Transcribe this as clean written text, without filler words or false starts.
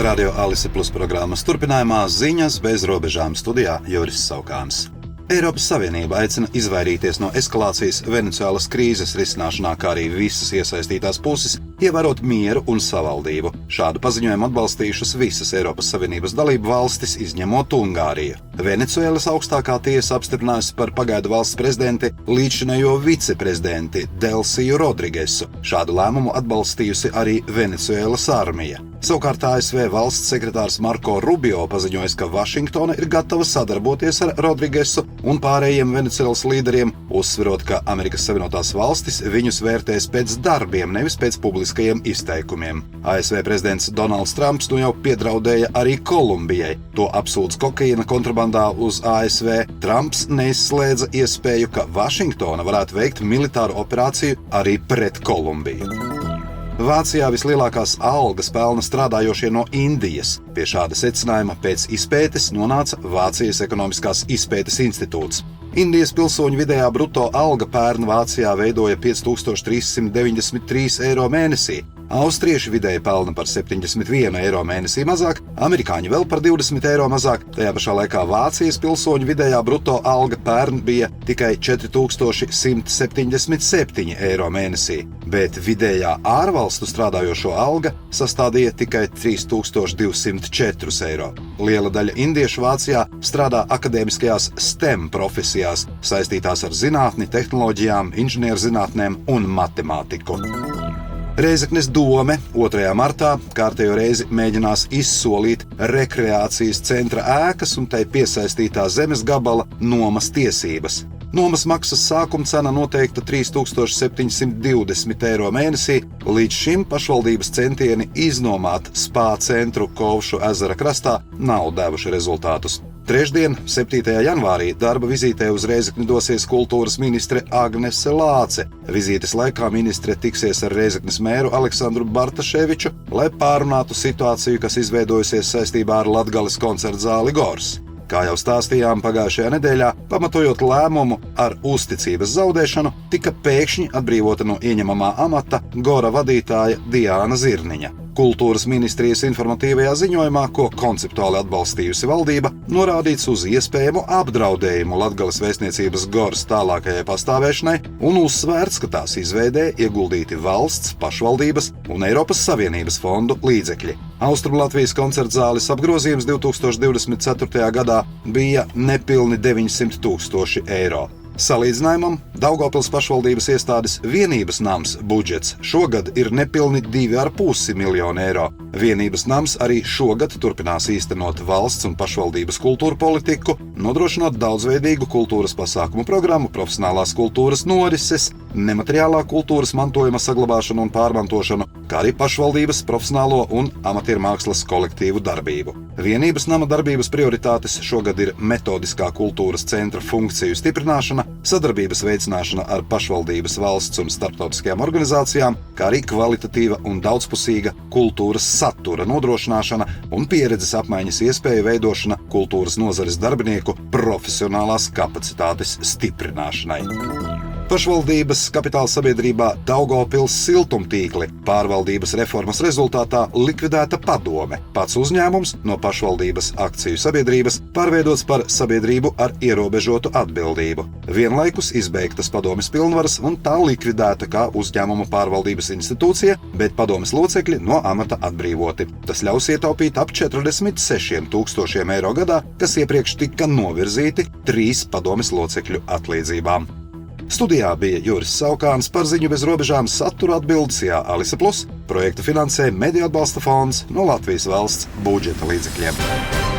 Radio Alise Plus programmas turpinājumā ziņas bez robežām studijā Juris Saukāns. Eiropas Savienība aicina izvairīties no eskalācijas Venecuēlas krīzes risināšanā, kā arī visas iesaistītās puses ievērot mieru un savaldību. Šādu paziņojumu atbalstījušas visas Eiropas Savienības dalību valstis, izņemot Ungāriju. Venecuēlas augstākā tiesa apstiprinājusi par pagaidu valsts prezidenti līdzinējo viceprezidenti Delsiju Rodrigesu. Šādu lēmumu atbalstījusi arī Venecuēlas armija. Savukārt ASV valsts sekretārs Marko Rubio paziņoja, ka Vašingtona ir gatava sadarboties ar Rodrigesu un pārējiem Venecuēlas līderiem, uzsverot, ka Amerikas Savienotās valstis viņus vērtēs pēc darbiem, nevis pēc publiskajiem izteikumiem. ASV prezidents Donalds Trumps jau piedraudēja arī Kolumbijai. To apsūdz kokaīna kontrabandā uz ASV. Trumps neizslēdza iespēju, ka Vašingtona varētu veikt militāru operāciju arī pret Kolumbiju. Vācijā vislielākās algas pelna strādājošie no Indijas. Pie šāda secinājuma pēc izpētes nonāca Vācijas ekonomiskās izpētes institūts. Indijas pilsoņu vidējā bruto alga pērn Vācijā veidoja 5393 eiro mēnesī. Austrieši vidēji pelna par 71 eiro mēnesī mazāk, amerikāņi vēl par 20 eiro mazāk. Tajā pašā laikā Vācijas pilsoņu vidējā bruto alga pērn bija tikai 4177 eiro mēnesī, bet vidējā ārvalstu strādājošo alga sastādīja tikai 3204 eiro. Liela daļa indiešu Vācijā strādā akadēmiskajās STEM profesijās, saistītās ar zinātni, tehnoloģijām, inženierzinātnēm un matemātiku. Rēzeknes dome 2. martā kārtējo reizi mēģinās izsolīt rekreācijas centra ēkas un tai piesaistītā zemes gabala nomas tiesības. Nomas maksas sākuma cena noteikta 3720 eiro mēnesī. Līdz šim pašvaldības centieni iznomāt spā centru Kovšu ezera krastā nav devuši rezultātus. Trešdien, 7. janvārī, darba vizītē uz Rēzekni dosies kultūras ministre Agnese Lāce. Vizītes laikā ministre tiksies ar Rēzeknes mēru Aleksandru Bartaševiču, lai pārunātu situāciju, kas izveidojusies saistībā ar Latgales koncertzāli Gors. Kā jau stāstījām pagājušajā nedēļā, pamatojot lēmumu ar uzticības zaudēšanu, tika pēkšņi atbrīvota no ieņemamā amata Gora vadītāja Diāna Zirniņa. Kultūras ministrijas informatīvajā ziņojumā, ko konceptuāli atbalstījusi valdība, norādīts uz iespējamu apdraudējumu Latgales vēstniecības Goras tālākajai pastāvēšanai un uzsvērts, ka tās izveidē ieguldīti valsts, pašvaldības un Eiropas Savienības fondu līdzekļi. Austrumlatvijas koncertzāles apgrozījums 2024. gadā bija nepilni 900 000 eiro. Salīdzinājumam, Daugavpils pašvaldības iestādes vienības nams budžets šogad ir nepilni 2,5 miljoni eiro. Vienības nams arī šogad turpinās īstenot valsts un pašvaldības kultūra politiku, nodrošinot daudzveidīgu kultūras pasākumu programmu, profesionālās kultūras norises, nemateriālā kultūras mantojuma saglabāšanu un pārmantošanu, kā arī pašvaldības profesionālo un amatiermākslas kolektīvu darbību. Vienības nama darbības prioritātes šogad ir metodiskā kultūras centra funkciju stiprināšana, sadarbības veicināšana ar pašvaldības, valsts un starptautiskajām organizācijām, kā arī kvalitatīva un daudzpusīga kultūras satura nodrošināšana un pieredzes apmaiņas iespēju veidošana kultūras nozares darbinieku profesionālās kapacitātes stiprināšanai. Pašvaldības kapitāla sabiedrībā Daugavpils siltumtīkli pārvaldības reformas rezultātā likvidēta padome. Pats uzņēmums no pašvaldības akciju sabiedrības pārveidots par sabiedrību ar ierobežotu atbildību. Vienlaikus izbeigtas padomes pilnvaras un tā likvidēta kā uzņēmuma pārvaldības institūcija, bet padomes locekļi no amata atbrīvoti. Tas ļaus ietaupīt ap 46 000 eiro gadā, kas iepriekš tika novirzīti 3 padomes locekļu atlīdzībām. Studijā bija Juris Saukāns, par ziņu bez robežām satura atbildes Alise Plus. Projektu finansē Mediju atbalsta fonds no Latvijas valsts budžeta līdzekļiem.